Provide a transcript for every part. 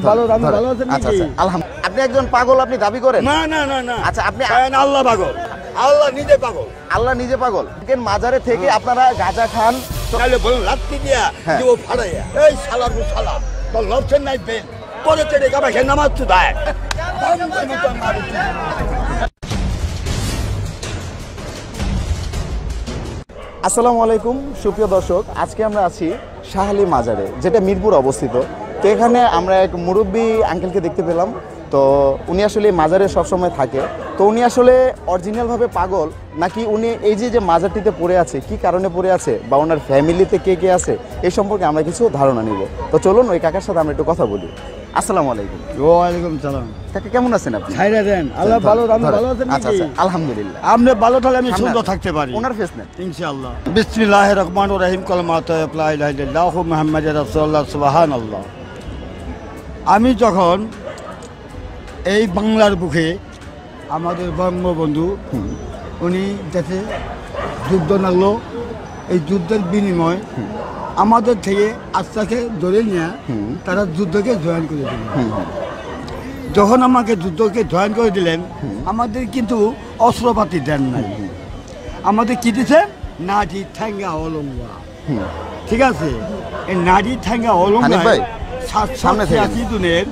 ভালো আপনি ভালো আছেন নাকি? আচ্ছা আলহামদুলিল্লাহ। আপনি একজন পাগল আপনি দাবি করেন? না না না না। আচ্ছা আপনি আল্লাহ পাগল, আল্লাহ নিজে পাগল। আল্লাহ নিজে পাগল। দেখেন মাজারে থেকে আপনারা গাঁজা খান, তাহলে বলুন লাত্তি দিয়া যে ও ফাড়াইয়া এই শালার গো শালা তোর লবছেন নাই বেন পরে চেড়ে গাবা খেয়ে নামাজ তো দেয়। আসসালামু আলাইকুম সুপ্রিয় দর্শক, আজকে আমরা আছি শাহ আলী মাজারে, যেটা মিরপুর অবস্থিত। তো এখানে আমরা এক মুরব্বী আঙ্কেলকে দেখতে পেলাম। তো উনি আসলে মাজারে সবসময় থাকে। তো উনি আসলে অরিজিনালভাবে পাগল নাকি উনি এই যে মাজারটিতে পড়ে আছে কি কারণে পড়ে আছে বা ওনার ফ্যামিলিতে কে কে আছে এই সম্পর্কে আমরা কিছু ধারণা নিব। তো চলুন ওই কাকার সাথে আমরা একটু কথা বলি। আসসালামু আলাইকুম। ওয়ালাইকুম সালাম। কাকা কেমন আছেন আপনি? ছাইরা দেন, আল্লাহ ভালো, আপনি ভালো আছেন আচ্ছা নাকি? আচ্ছা আলহামদুলিল্লাহ। আপনি ভালো থাকলে আমি সুন্দর থাকতে পারি। ওনার ফেস নেন ইনশাআল্লাহ। বিসমিল্লাহির রহমানির রহিম। কালিমাতু লা ইলাহা ইল্লাল্লাহু মুহাম্মাদুর রাসূলুল্লাহ সুবহানাল্লাহ। আমি যখন এই বাংলার বুকে আমাদের বঙ্গবন্ধু উনি দেশে যুদ্ধ লাগলো, এই যুদ্ধের বিনিময় আমাদের থেকে আস্তাকে ধরে নিয়ে তারা যুদ্ধকে জয়েন করে দিলেন। যখন আমাকে যুদ্ধকে জয়েন করে দিলেন আমাদের কিন্তু অস্ত্রপাতি দেন নাই, আমাদের কি দিচ্ছে নাড়ি ঠ্যাঙ্গা অলঙ্গা। ঠিক আছে, এই নাড়ি ঠ্যাঙ্গা অলঙ্গা 786 জনের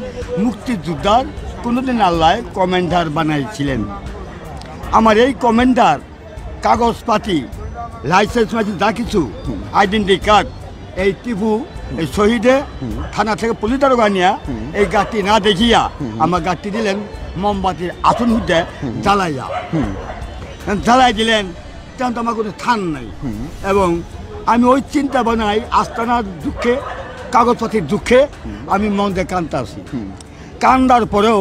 মুক্তিযোদ্ধার কোনোদিন আল্লাহ কমান্ডার বানাইছিলেন। আমার এই কমান্ডার কাগজপাতি লাইসেন্স মাঝে যা কিছু আইডেন্টি কার্ড এই টিপু এই শহীদে থানা থেকে পুলিশ দারোগা নিয়ে এই গাড়ি না দেখিয়া আমার গাড়ি দিলেন মোমবাতির আসন হইতে জ্বালাই দিলেন। তেমন তো আমার কোনো স্থান নাই এবং আমি ওই চিন্তা বানাই আস্তানার দুঃখে কাগজপাতির দুঃখে আমি মন দিয়ে কান্দতে আসি। কান্দার পরেও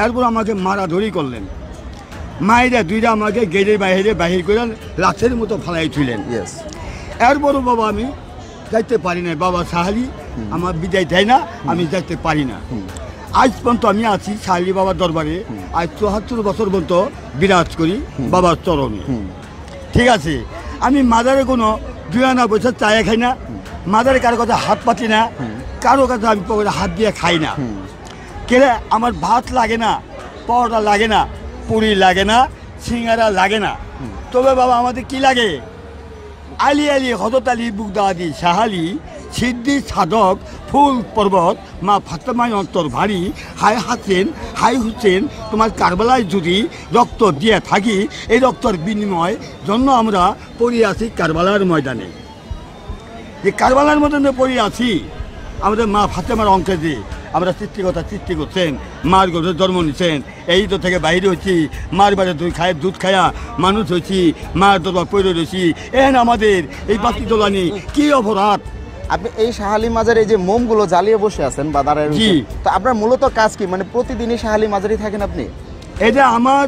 এরপর আমাকে মারাধরি করলেন, মায়েরা দুইটা আমাকে গেটের বাহির করে লাশের মতো ফালাই ছিলেন। এরপরও বাবা আমি যাইতে পারি না, বাবা সাহালি আমার বিদায় দেয় না, আমি যাইতে পারি না। আজ পর্যন্ত আমি আছি সাহালি বাবার দরবারে, আজ 74 বছর পর্যন্ত বিরাজ করি বাবার চরণে। ঠিক আছে, আমি মাজারে কোনো 2 আনা পয়সা চায় খাই না, মাজারে কারো কাছে হাত পাতি না, কারো কাছে আমি পকেটে হাত দিয়ে খাই না। কেলে আমার ভাত লাগে না, পরোটা লাগে না, পুরি লাগে না, সিঙ্গারা লাগে না। তবে বাবা আমাদের কি লাগে? আলি আলি হজরত আলী বুগদাদি সাহালি সিদ্ধি সাধক ফুল পর্বত মা ফাতেমার অন্তর ভারী। হাই হাসেন হাই হুসেন তোমার কারবালায় যদি রক্ত দিয়ে থাকি, এই রক্তর বিনিময় জন্য আমরা পড়ে আছি কারবালার ময়দানে। যে কারবালার ময়দানে পড়ে আছি আমাদের মা ফাতেমার অঙ্কে দিয়ে আমরা সৃষ্টিকতা সৃষ্টি করছেন, মার গর্ভে জন্ম নিচ্ছেন। এই তো থেকে বাইরে হচ্ছি, মার বাড়ি দুধ খায়া মানুষ হয়েছি, মার দরবার পড়ে রয়েছি। এন আমাদের এই বাতি জ্বলানি কি অপরাধ? আপনি এই শাহ আলী মাজারে এই যে মোমগুলো জ্বালিয়ে বসে আছেন বা দাঁড়ায় রয়েছেন, তো আপনার মূলত কাজ কি? মানে প্রতিদিনই শাহ আলী মাজারেই থাকেন আপনি? এটা আমার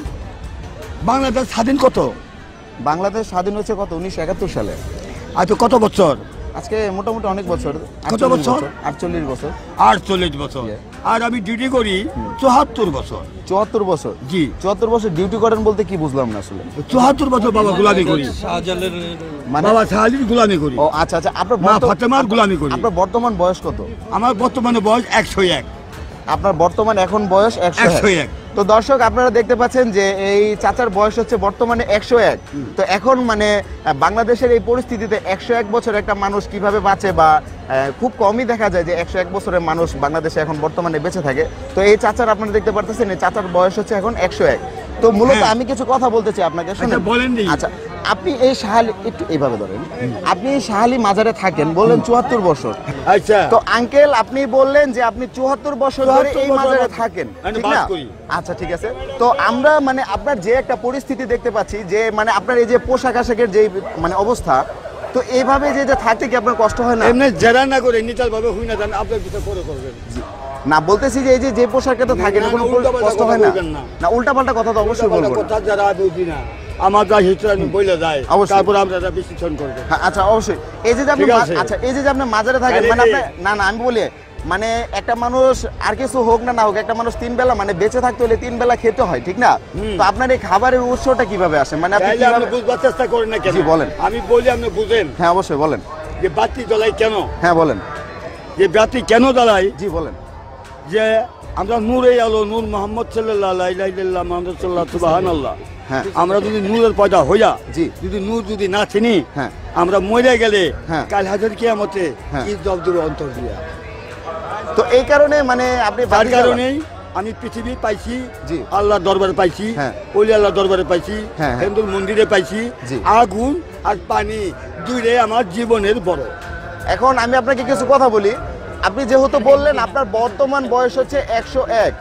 বাংলাদেশ স্বাধীন কত? বাংলাদেশ স্বাধীন হয়েছে কত? 1971 সালে। আচ্ছা কত বছর? আজকে মোটামুটি অনেক বছর। কত বছর? 48 বছর। 48 বছর। আর আমি ডিউটি করি 74 বছর। 74 বছর? জি। 74 বছর ডিউটি করেন বলতে কি বুঝলাম না আসলে। 74 বছর বাবা গোলামি করি, বাবা শাহজালালের গোলামি করি। ও আচ্ছা আচ্ছা, আপনার মা ফাতেমার গোলামি করি। আপনার বর্তমান বয়স কত? আমার বর্তমানে বয়স 101। আপনার বর্তমান এখন বয়স 101। তো দর্শক আপনারা দেখতে পাচ্ছেন যে এই চাচার বয়স হচ্ছে বর্তমানে 101। তো এখন মানে বাংলাদেশের এই পরিস্থিতিতে 101 বছর একটা মানুষ কিভাবে বাঁচে বা খুব কমই দেখা যায় যে 101 বছরের মানুষ বাংলাদেশে এখন বর্তমানে বেঁচে থাকে। তো এই চাচার আপনারা দেখতে পারতেছেন এই চাচার বয়স হচ্ছে এখন 101। তো মূলত আমি কিছু কথা বলতে চাই আপনাকে, শুনুন। বলেন। আচ্ছা, আপনি এই শাহ আলী একটু এইভাবে ধরেন, আপনি এই শাহ আলী মাজারে থাকেন বললেন 74 বছর। আচ্ছা, তো আঙ্কেল আপনি বললেন যে আপনি 74 বছর ধরে এই মাজারে থাকেন, ঠিক না? আচ্ছা ঠিক আছে। তো আমরা মানে আপনার যে একটা পরিস্থিতি দেখতে পাচ্ছি যে মানে আপনার এই যে পোশাক আশাকের যে মানে অবস্থা, তো এইভাবে যে থাকতে কি আপনার কষ্ট হয় না? এমনি যারা না করে নিতাল ভাবে হুই না জান আপনার কিছু করে করবেন না, বলতেছি যে এই যে পোশাকে তো থাকেন কোনো কষ্ট হয় না? না, উল্টাপাল্টা কথা তো অবশ্যই বলবো কথা যারা বুঝি না, আমার যা হিস্ট্রি বইলে যায় তারপর আমরা বিশ্লেষণ করব। আচ্ছা অবশ্যই। এই যে আপনি আচ্ছা এই যে আপনি মাজারে থাকেন মানে আপনি না না আমি বলি মানে একটা মানুষ আর কিছু হোক না না হোক একটা মানুষ 3 বেলা মানে বেঁচে থাকতে হলে 3 বেলা খেতে হয়, ঠিক না? তো আপনার এই খাবারের উৎসটা কিভাবে আসে? মানে আপনি কিভাবে বুঝবার চেষ্টা করেন না কেন? জি বলেন। আমি বলি আপনি বুঝেন। হ্যাঁ অবশ্যই বলেন। যে বাতি জ্বলাই কেন? হ্যাঁ বলেন। যে বাতি কেন জ্বলাই? জি বলেন। যে আমরা নূরে আলো নূর মোহাম্মদ সাল্লাল্লাহু আলাইহি মুহাম্মদ সাল্লাল্লাহু সুবহানাল্লাহ। হ্যাঁ। আমরা যদি নূরের পয়দা হইয়া জি। যদি নূর যদি না চিনি, হ্যাঁ। আমরা মরে গেলে হ্যাঁ। কাল হাজার কিয়ামতে হ্যাঁ। কি জব দেবে অন্তর দিয়া। তো এই কারণে মানে আপনি তার বাতি জ্বালান। কারণেই আমি পৃথিবী পাইছি, জি। আল্লাহর দরবারে পাইছি, হ্যাঁ। ওলি আল্লাহর দরবারে পাইছি, হ্যাঁ, হ্যাঁ। হিন্দুর মন্দিরে পাইছি। জি। আগুন আর পানি দুইরে আমার জীবনের বড়। এখন আমি আপনাকে কিছু কথা বলি। আপনি যেহেতু বললেন আপনার বর্তমান বয়স হচ্ছে 101,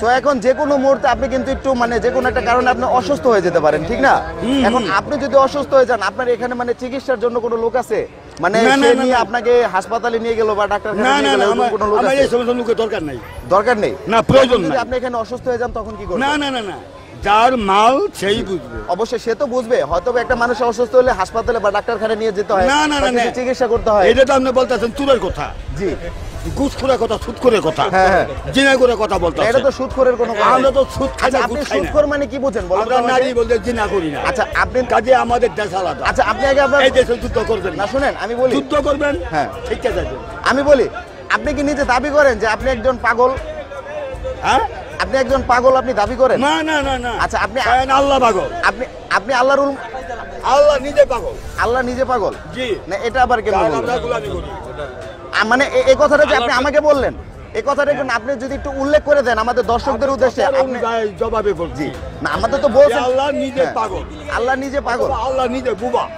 সো এখন যে কোনো মুহূর্তে আপনি কিন্তু একটু মানে যে কোনো একটা কারণে আপনি অসুস্থ হয়ে যেতে পারেন, ঠিক না? এখন আপনি যদি অসুস্থ হয়ে যান, আপনার এখানে মানে চিকিৎসার জন্য কোনো লোক আছে মানে না, না, সে না, নিয়ে না। আপনাকে হাসপাতালে নিয়ে গেল বা ডাক্তারখানায় না না নিয়ে না, গেল, এরকম কোনো লোক আমার আছে? এই সমস্ত লোকের দরকার নাই। দরকার নেই, না, প্রয়োজন যদি নাই। আপনি এখানে অসুস্থ হয়ে যান তখন কি করবেন? না না না না, যার মাল সেই বুঝবে। অবশ্যই সে তো বুঝবে, হয়তো বা একটা মানুষ অসুস্থ হলে হাসপাতালে বা ডাক্তারখানায় নিয়ে যেতে হয়, না না বা না কিছু না, চিকিৎসা করতে হয়। এটা তো আপনি বলতেছেন চুরের কথা, জি, ঘুষখোরের কথা, সুদখোরের কথা, হ্যাঁ, হ্যাঁ। জিনা করে কথা বলতে। এটা তো সুদখোরের কোনো কথা আমরা নেই। তো সুদ খাই আচ্ছা, না, আপনি ঘুষ খাই না। সুদখোর মানে কি বুঝেন বলেন তো আমরা আমাকে? নারী বলতে জিনা করি না। আচ্ছা, আপনি কাজে আমাদের দেশ আলাদা। আচ্ছা, আপনি আগে আপনার এই দেশে যুদ্ধ করবেন না, না, শুনেন আমি বলি, যুদ্ধ করবেন, হ্যাঁ। ঠিক আছে। আমি বলি, আপনি কি নিজে দাবি করেন যে আপনি একজন পাগল? হ্যাঁ, আপনি একজন পাগল আপনি দাবি করেন? না না না না। আচ্ছা, আপনি আল্লাহ পাগল, আপনি আপনি আল্লাহর আল্লাহ নিজে পাগল। আল্লাহ নিজে পাগল? জি। না, এটা আবার কেন কারণ বললেন? আমরা গোলামি করি। মানে এই কথাটা যে আপনি আমাকে বললেন, এই কথাটা একটু আপনি যদি একটু উল্লেখ করে দেন আমাদের দর্শকদের উদ্দেশ্যে। আপনি অনুযায়ী জবাবে বলছি, না, আমাদের তো বলছেন আল্লাহ নিজে হ্যাঁ, পাগল, আল্লাহ নিজে পাগল। আল্লাহ নিজে বুবা।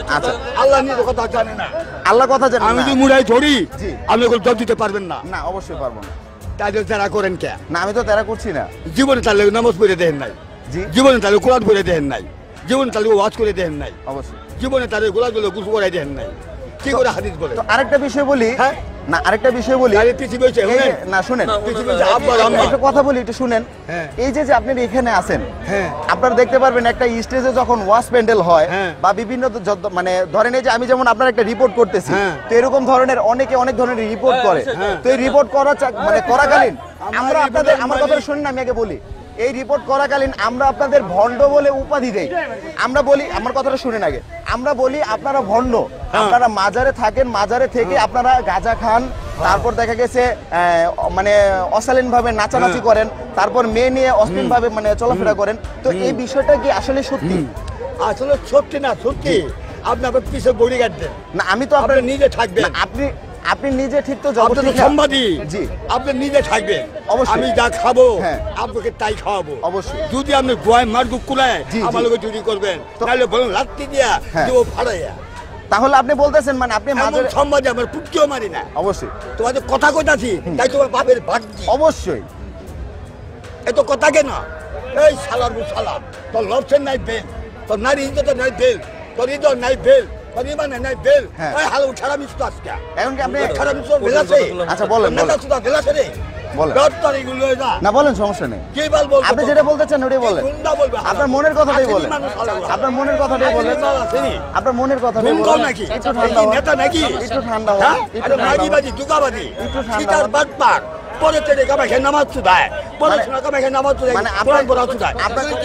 আচ্ছা, আল্লাহ নিজে কথা জানে না। আল্লাহ কথা জানেন আমি না? যদি মুড়াই ধরি, জি। আপনি ওগুলো জব দিতে পারবেন না। না, অবশ্যই পারবো না। তাদের যারা করেন কে? না, আমি তো তেরা করছি না। জীবনে তাহলে নামাজ পড়ে দেন নাই, জি, জীবনে তাহলে কোরআন পড়ে দেন নাই, জীবনে তাহলে ওয়াজ করে দেন নাই, অবশ্যই। জীবনে তাহলে গোলাগুলো গুছ করাই দেন নাই। কি করে হাদিস বলে? তো আরেকটা বিষয় বলি, হ্যাঁ। না আরেকটা বিষয় বলি, তাহলে পৃথিবী হচ্ছে, এই শুনেন, যে- না শুনেন, পৃথিবী হচ্ছে আব্বা আম্মা। একটা কথা বলি, একটু শুনেন। হ্যাঁ। এই যে যে আপনি এখানে আছেন, হ্যাঁ। আপনারা দেখতে পারবেন একটা স্টেজে যখন ওয়াশ প্যান্ডেল হয় হ্যাঁ। বা বিভিন্ন মানে ধরেন এই যে আমি যেমন আপনার একটা রিপোর্ট করতেছি, হ্যাঁ। তো এরকম ধরনের অনেকে অনেক ধরনের রিপোর্ট করে। হ্যাঁ। তো এই রিপোর্ট করা মানে করাকালীন আমার আমরা report আপনাদের, এর আমার মালিক- কথা শুনুন, আমি আগে বলি, এই রিপোর্ট করাকালীন আমরা আপনাদের ভণ্ড বলে উপাধি দেই। আমরা বলি, আমার কথাটা শুনেন আগে, আমরা বলি আপনারা ভণ্ড, আপনারা মাজারে থাকেন, মাজারে থেকে আপনারা গাঁজা খান, তারপর দেখা গেছে মানে অশালীন ভাবে নাচানাচি করেন, তারপর মেয়ে নিয়ে অশ্লীল ভাবে মানে চলাফেরা করেন। তো এই বিষয়টা কি আসলে সত্যি? আসলে সত্যি না, সত্যি। আপনি আপনার পিছিয়ে বডি গার্ড দেন না, আমি তো আপনি আপনার নিজে থাকবেন। না, আপনি নিজে ঠিক তো আপনি জগৎ তো ঠিক না? সম্বাদী, জি, আপনি নিজে থাকবেন। অবশ্যই। আমি যা খাবো হ্যাঁ। আপনাকে তাই খাওয়াবো। অবশ্যই। যদি আপনি গোয়ায় মারগু কুলায় জি, জি। আমার লোকে চুরি করবেন, তাহলে বলুন লাত্তি দিয়া হ্যাঁ। যে ও ফাড়াইয়া। তাহলে আপনি বলতেছেন মানে আপনি এমন মাজারে, সম্বাদী আমার পুটকেও মারি না। অবশ্যই তোমাদের কথা কইতাছি, তাই তোমার বাপের ভাগ্যি। অবশ্যই এত কথা কেন? এই শালার শালা, তোর লবসের নাই বেল, তোর নারী ইজ্জতের নাই বেল, তোর ইজ্জত নাই বেল, তোর ইমানের নাই বেল। হ্যাঁ। এই হালো ছাড়া মিশতো আজকে। এখন কি আপনি ছাড়া মিশতো বেলাছে। আচ্ছা, বলেন, নেতা বলেন। সুদা বেলাছে রে। বলেন। দশ তারিখ লয়ে যা। না, বলেন, সমস্যা নেই। কি বল বলবো? আপনি যেটা বলতে চান ওটাই বলেন। গুন্ডা বলবে। আপনার মনের কথাটাই আসেনি বলেন। মানুষ হালাগুলো। আপনার মনের কথাটাই বলেন। আসেনি মানুষ, আসেনি। আপনার মনের কথাটাই গুন্ডাও বলেন। নাকি? একটু এই ঠান্ডা কি হন। নেতা নাকি? একটু ঠান্ডা হন। হ্যাঁ? একটু আরে ঠান্ডা হন। মাগিবাজি, দুগাবাজি, একটু ঠান্ডা শিকার হন। বাটপার, পরে তেরে কামাই খেয়ে নামাজ চুদায়, পড়াশোনা কামাই খেয়ে নামাজ চুদায়, মানে আপনার- কোরআন পড়া চুদায়। আপনার-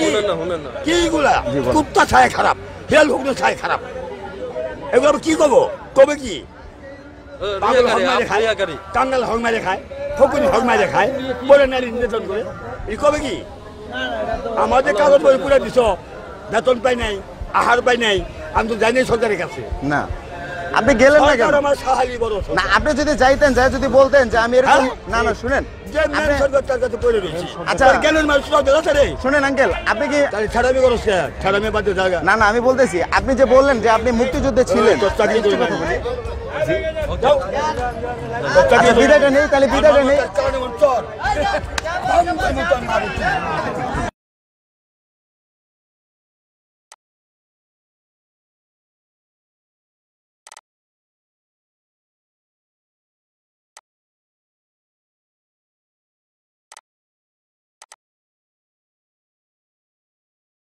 কি এগুলা? জি, বলেন। কুত্তা ছায় খারাপ, হেল হুকনো ছায় খারাপ। এগুলো আবার কি করবো? কবে কি? পাগল হক মারে খায়, কাঙ্গাল হক মারে খায়, ফকুনি হক মারে খায়, পরে নারী নির্যাতন করে। এই কবে কি? আমাদের কাগজ বই পুরা দিছ, বেতন পাই নাই, আহার পাই নাই, আমি তো জানি সরকারের কাছে। না, আপনি গেলেন না কেন? সরকার আমার সাহায্য বড় সরকার। না, আপনি যদি যাইতেন, যাই যদি বলতেন যে আমি এরকম, হ্যাঁ? না না শুনেন, যে মেন আপনি- সরকার তার কাছে পড়ে রয়েছে। আচ্ছা। আচ্ছা, জ্ঞানের মানুষ সব বেলাছে রে। শুনেন আঙ্কেল, আপনি কি, তাহলে ছাড়ামি করো সে, ছাড়ামি বাদ দিয়ে জায়গা। না না আমি বলতেছি, আপনি যে বললেন যে আপনি মুক্তিযুদ্ধে ছিলেন, তোর চাকরি একটু করি কথা না। বলি। যাও। আচ্ছা, বিদায়টা নেই, তাহলে বিদায়টা নেই। আমার কারণে আমার চর।